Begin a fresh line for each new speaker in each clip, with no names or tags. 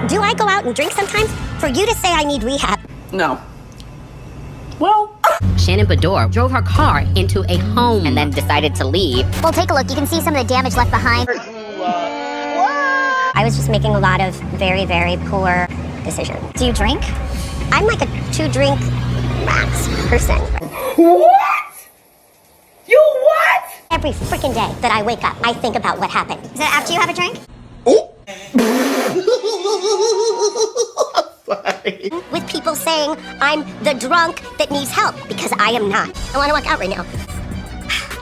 Do I go out and drink sometimes? For you to say I need rehab.
No. Well,
Shannon Bedore drove her car into a home and then decided to leave.
Well, take a look. You can see some of the damage left behind.
I was just making a lot of very, very poor decisions.
Do you drink?
I'm like a 2-drink max person.
what? You what?
Every freaking day that I wake up, I think about what happened.
Is that after you have a drink?
With people saying I'm the drunk that needs help, because I am not. I want to walk out right now.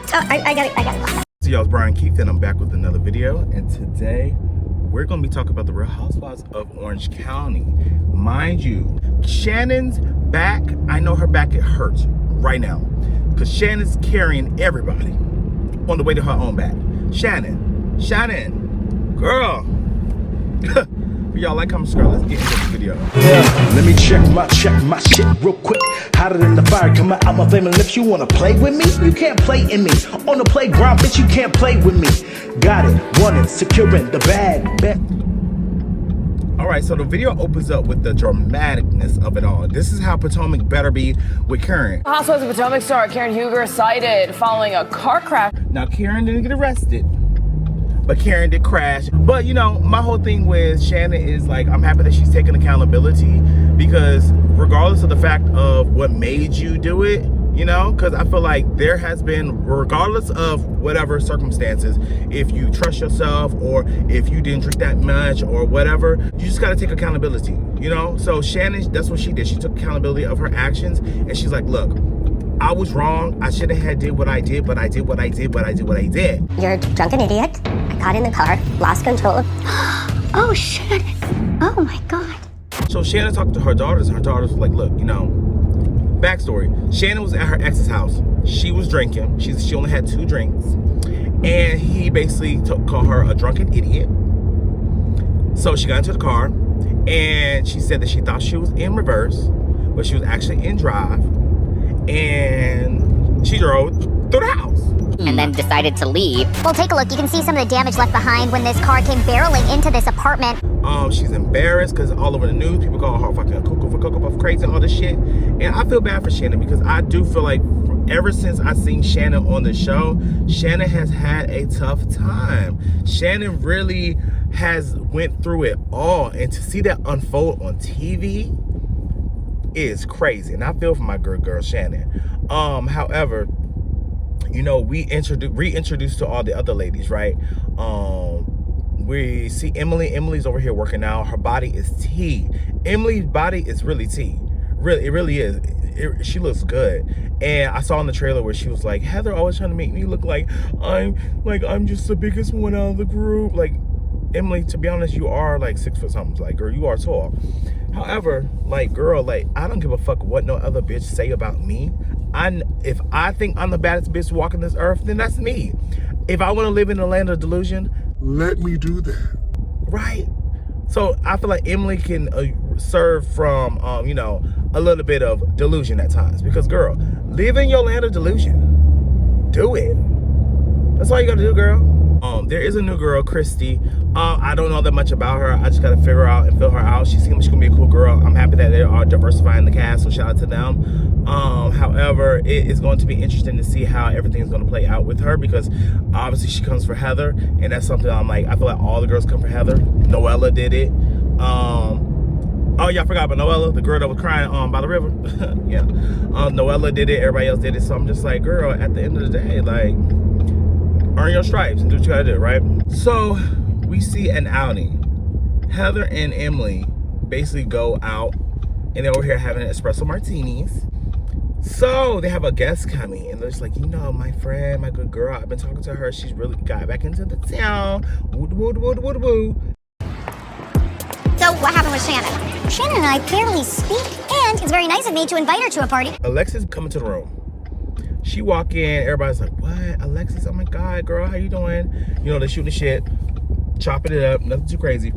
So I got it.
So y'all, it's Brian Keith, and I'm back with another video. And today, we're going to be talking about the Real Housewives of Orange County. Mind you, Shannon's back. I know her back, it hurts right now. Because Shannon's carrying everybody on the way to her own back. Shannon, girl. Y'all like, comment, subscribe. Let's get into this video.
Yeah, let me check my shit real quick. Hotter than the fire coming out my flame. And if you wanna play with me, you can't play in me. On the playground, bitch, you can't play with me. Got it, want it, securing the bag.
All right, so the video opens up with the dramaticness of it all. This is how Potomac better be with Karen.
Housewives of Potomac star Karen Huger cited following a car crash.
Now, Karen didn't get arrested, but Karen did crash. But, you know, my whole thing with Shannon is, like, I'm happy that she's taking accountability, because regardless of the fact of what made you do it, you know, because I feel like there has been, regardless of whatever circumstances, if you trust yourself or if you didn't drink that much or whatever, you just got to take accountability, you know? So Shannon, that's what she did. She took accountability of her actions, and she's like, look, I was wrong. I should have did what I did, but I did what I did.
You're a drunken idiot. I got in the car, lost control.
Oh, shit. Oh, my God.
So Shannon talked to her daughters, and her daughters were like, look, you know, backstory. Shannon was at her ex's house. She was drinking. She only had 2 drinks. And he basically called her a drunken idiot. So she got into the car, and she said that she thought she was in reverse, but she was actually in drive. And she drove through the house.
And then decided to leave.
Well, take a look. You can see some of the damage left behind when this car came barreling into this apartment.
She's embarrassed because all over the news, people call her fucking cuckoo for Cocoa Puff crazy and all this shit. And I feel bad for Shannon, because I do feel like ever since I seen Shannon on the show, Shannon has had a tough time. Shannon really has went through it all. And to see that unfold on TV is crazy. And I feel for my girl Shannon. However, you know, we reintroduced to all the other ladies, right? We see Emily. Emily's over here working out. Her body is tea. Emily's body is really tea. Really, it really is. She looks good. And I saw in the trailer where she was like, Heather always trying to make me look like I'm just the biggest one out of the group. Like, Emily, to be honest, you are like 6 foot something. Like, girl, you are tall. However, like, girl, like, I don't give a fuck what no other bitch say about me. If I think I'm the baddest bitch walking this earth, then that's me. If I want to live in the land of delusion,
let me do that.
Right? So I feel like Emily can serve from, you know, a little bit of delusion at times. Because, girl, live in your land of delusion. Do it. That's all you got to do, girl. There is a new girl, Christy. I don't know that much about her. I just got to figure out and fill her out. She seems like she's going to be a cool girl. I'm happy that they are diversifying the cast, so shout out to them. However, it is going to be interesting to see how everything's going to play out with her, because obviously she comes for Heather, and that's something I'm like, I feel like all the girls come for Heather. Noella did it. Oh, y'all forgot about Noella, the girl that was crying by the river. Yeah. Noella did it. Everybody else did it. So I'm just like, girl, at the end of the day, like, earn your stripes and do what you gotta do, right? So we see an outing. Heather and Emily basically go out, and they're over here having espresso martinis. So they have a guest coming, and they're just like, you know, my friend, my good girl, I've been talking to her. She's really got back into the town. Woo.
So what happened with Shannon? Shannon and I barely speak, and it's very nice of me to invite her to a party.
Alexis coming to the room. She walk in, everybody's like, what? Alexis, oh my God, girl, how you doing? You know, they're shooting the shit, chopping it up, nothing too crazy.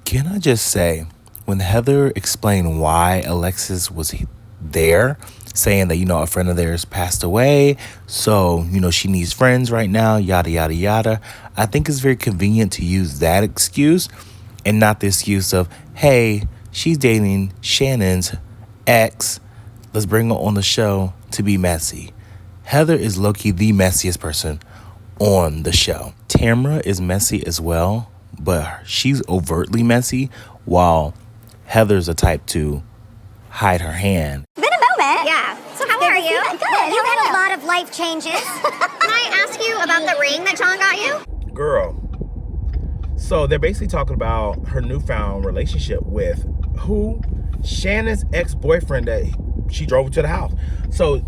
Can I just say, when Heather explained why Alexis was there, saying that, you know, a friend of theirs passed away, so, you know, she needs friends right now, yada, yada, yada, I think it's very convenient to use that excuse and not the excuse of, hey, she's dating Shannon's ex. Let's bring her on the show to be messy. Heather is low-key the messiest person on the show. Tamra is messy as well, but she's overtly messy, while Heather's the type to hide her hand.
Been a moment.
Yeah.
So how are you? Good. You've had a lot of life changes. Can I ask you about the ring that John got you?
Girl. So they're basically talking about her newfound relationship with who? Shannon's ex-boyfriend that she drove to the house. So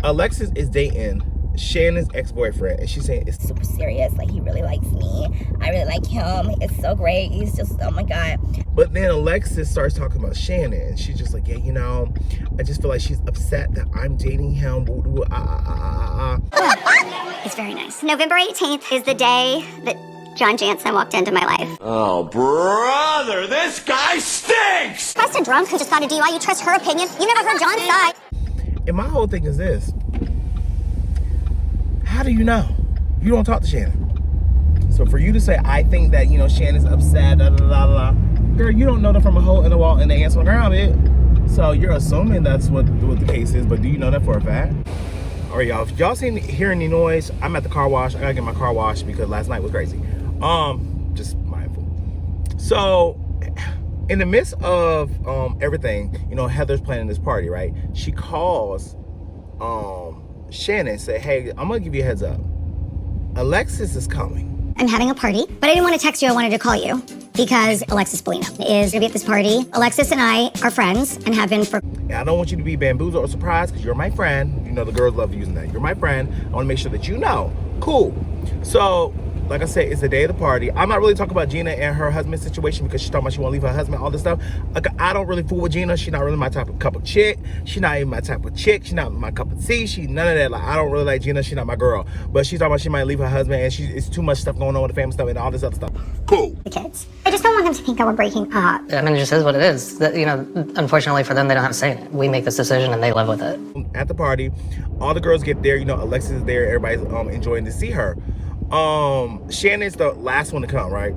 Alexis is dating Shannon's ex-boyfriend, and she's saying it's
Super serious. Like, he really likes me. I really like him. It's so great. He's just, oh my God.
But then Alexis starts talking about Shannon, and she's just like, yeah, you know, I just feel like she's upset that I'm dating him.
It's very nice. November 18th is the day that John Jansen walked into my life.
Oh, brother, this guy stinks!
Trust a drunk who just got a DUI. You trust her opinion. You never heard John's side.
And my whole thing is this. How do you know? You don't talk to Shannon. So for you to say, I think that, you know, Shannon's upset, girl, you don't know that from a hole in the wall and the ants on the ground, it. So you're assuming that's what the case is, but do you know that for a fact? All right, y'all, if y'all hear any noise, I'm at the car wash. I gotta get my car washed because last night was crazy. Just mindful. So in the midst of everything, you know, Heather's planning this party, right? She calls Shannon and say, hey, I'm gonna give you a heads up. Alexis is coming.
I'm having a party, but I didn't want to text you. I wanted to call you because Alexis Polino is gonna be at this party. Alexis and I are friends and have been for.
And I don't want you to be bamboozled or surprised because you're my friend. You know, the girls love using that. You're my friend. I want to make sure that you know. Cool. So, like I said, it's the day of the party. I'm not really talking about Gina and her husband's situation because she's talking about she won't leave her husband, all this stuff. Like, I don't really fool with Gina. She's not really my type of cup of chick. She's not even my type of chick. She's not my cup of tea. She's none of that. Like, I don't really like Gina. She's not my girl. But she's talking about she might leave her husband and it's too much stuff going on with the family stuff and all this other stuff. Cool.
The kids. I just don't want them to think that we're breaking up.
I mean, it just is what it is. That, you know, unfortunately for them, they don't have a say in it. We make this decision and they live with it.
At the party, all the girls get there. You know, Alexis is there. Everybody's enjoying to see her. Shannon's the last one to come, right?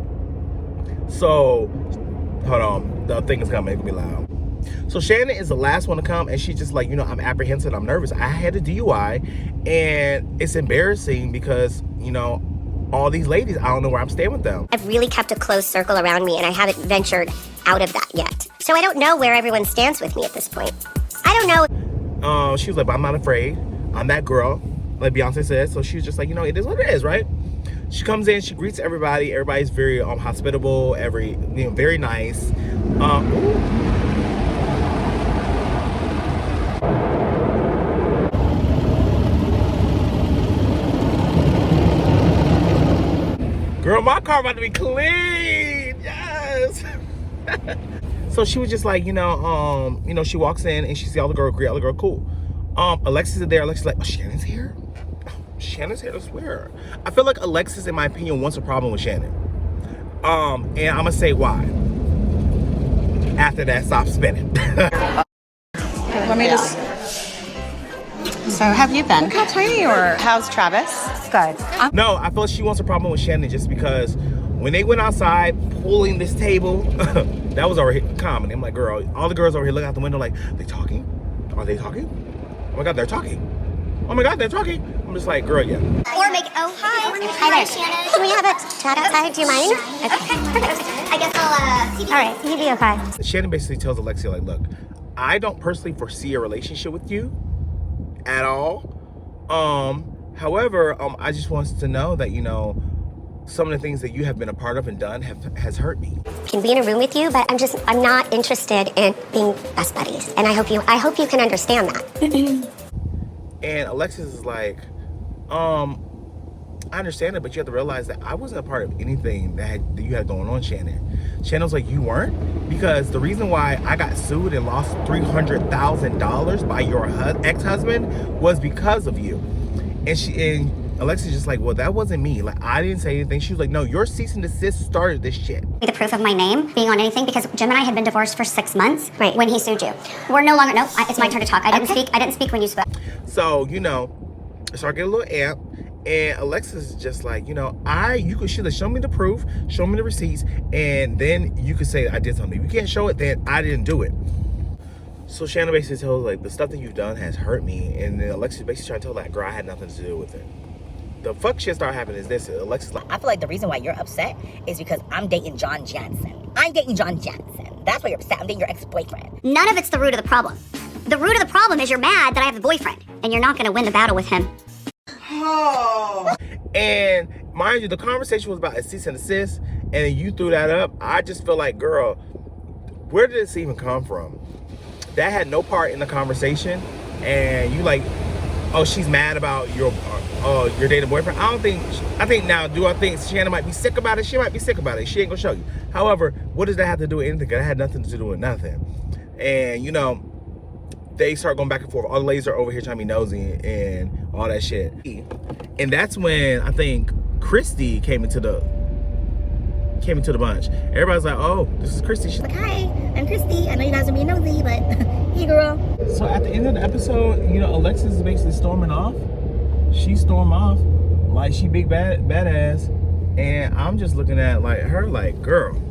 So, hold on. The thing is coming. It's gonna be loud. So Shannon is the last one to come, and she's just like, you know, I'm apprehensive. I'm nervous. I had a DUI, and it's embarrassing because, you know, all these ladies, I don't know where I'm staying with them.
I've really kept a close circle around me, and I haven't ventured out of that yet. So I don't know where everyone stands with me at this point. I don't know.
She was like, but I'm not afraid. I'm that girl, like Beyonce said. So she was just like, you know, it is what it is, right? She comes in, she greets everybody. Everybody's very hospitable, very nice. Girl, my car about to be clean. Yes. So she was just like, you know, she walks in and she sees all the girl, greet all the girl, cool. Alexis is there. Alexis is like, oh, Shannon's here? Shannon's here, I swear. I feel like Alexis, in my opinion, wants a problem with Shannon. And I'm gonna say why. After that, stop spinning.
Let me just. So, have you been? Look how tiny you are. How's Travis? Good.
No, I feel like she wants a problem with Shannon just because when they went outside pulling this table, that was already common. I'm like, girl, all the girls over here look out the window like, they talking? Are they talking? Oh my God, they're talking. Oh my God, they're talking. I'm just like, girl, yeah.
Or make, oh, hi. Hi there, Shannon. Can we have a chat outside? Do you mind? Okay, perfect. I guess I'll, all right, you be okay.
Shannon basically tells Alexia, like, look, I don't personally foresee a relationship with you at all. However, I just want to know that, you know, some of the things that you have been a part of and done has hurt me.
Can be in a room with you, but I'm not interested in being best buddies. And I hope you can understand that.
And Alexis is like, I understand it, but you have to realize that I wasn't a part of anything that you had going on, Shannon. Shannon's like, you weren't? Because the reason why I got sued and lost $300,000 by your ex-husband was because of you. And Alexis just like, well, that wasn't me. Like, I didn't say anything. She was like, no, your cease and desist started this shit.
The proof of my name being on anything, because Jim and I had been divorced for 6 months when he sued you. We're no longer, it's my turn to talk. I didn't speak when you spoke.
So, you know, I started getting a little amp. And Alexis is just like, you know, you should have shown me the proof, show me the receipts, and then you could say I did something. If you can't show it, then I didn't do it. So Shannon basically tells like, the stuff that you've done has hurt me, and then Alexis basically trying to tell that girl I had nothing to do with it. The fuck shit started happening is this. Alexis like,
I feel like the reason why you're upset is because I'm dating John Jansen. I'm dating John Jansen. That's why you're upset. I'm dating your ex-boyfriend.
None of it's the root of the problem. The root of the problem is you're mad that I have a boyfriend, and you're not going to win the battle with him.
And mind you, the conversation was about a cease and desist, and then you threw that up. I just feel like, girl, where did this even come from? That had no part in the conversation, and you like, oh, she's mad about your dating boyfriend. I think Shannon might be sick about it? She might be sick about it. She ain't gonna show you. However, what does that have to do with anything? That had nothing to do with nothing. And you know, they start going back and forth. All the ladies are over here trying to be nosy and all that shit. And that's when I think Christy came into the bunch. Everybody's like, oh, this is Christy. She's
Like, hi, I'm Christy. I know you guys are being nosy, but hey, girl.
So at the end of the episode, you know, Alexis is basically storming off. She stormed off like she big badass. And I'm just looking at like her like, girl,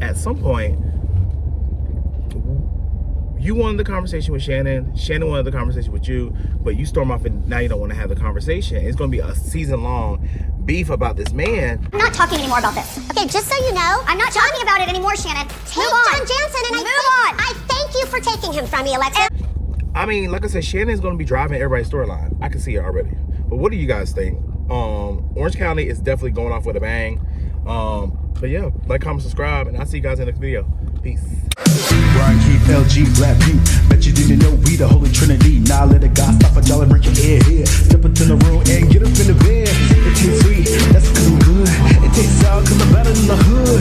at some point, you wanted the conversation with Shannon. Shannon wanted the conversation with you, but you storm off and now you don't want to have the conversation. It's going to be a season-long beef about this man.
I'm not talking anymore about this. Okay, just so you know, I'm not talking about it anymore, Shannon.
Take John Jansen and I thank you for taking him from me, Alexa.
I mean, like I said, Shannon's going to be driving everybody's storyline. I can see it already. But what do you guys think? Orange County is definitely going off with a bang. But yeah, like, comment, subscribe, and I'll see you guys in the next video. Peace.
Brian Keith, LG, Black Butte. Bet you didn't know we the Holy Trinity. Now let it God stop a y'all and break your head here. Step into the room and get up in the bed. It tastes sweet, that's cause I'm good. It tastes sour cause I'm better than the hood.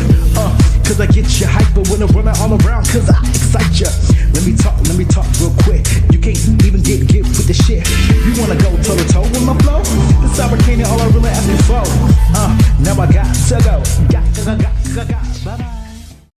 Cause I get you hyper when I'm running all around cause I excite ya. Let me talk real quick. You can't even get with the shit. You wanna go toe to toe with my flow? This sour candy all I really ask you for.